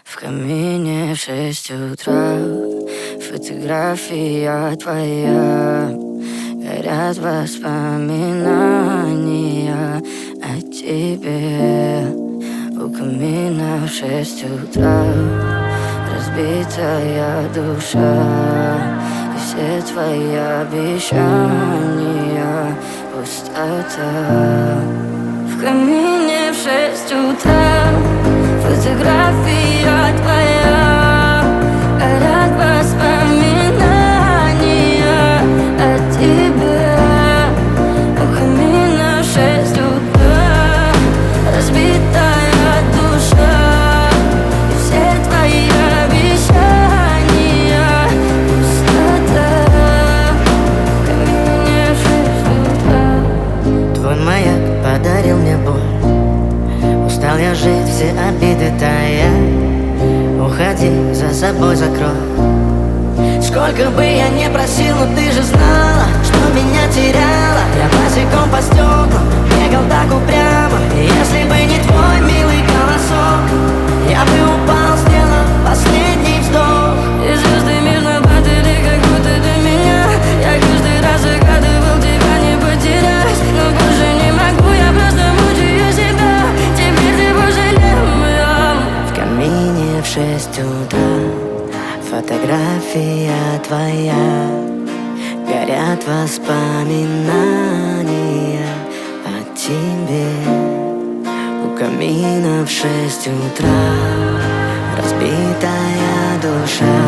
В камине в 6 утра фотография твоя. Горят воспоминания о тебе. У камина в 6 утра разбитая душа. И все твои обещания пустота. В камине в 6 утра фотография твоя. Горят воспоминания о тебе. У камина в 6 утра разбитая душа. И все твои обещания пустота. В камине в 6 утра. Твой маяк подарил мне боль. Устал я жить, все обиды тая. Уходи, за собой закрой. Сколько бы я не просил, но ты же знала, что меня теряла. Я босиком по стеклам бегал так упрямо. И если бы не твой милый голосок, я бы упал, сделав последний вздох. И звезды мирно падали, как будто до меня. Я каждый раз загадывал тебя не потерять, но больше не могу, я просто мучаю себя. Теперь ты пожалел меня. В камине в 6 утра фотография твоя. Горят воспоминания о тебе. У камина в 6 утра разбитая душа.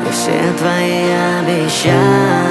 И все твои обещания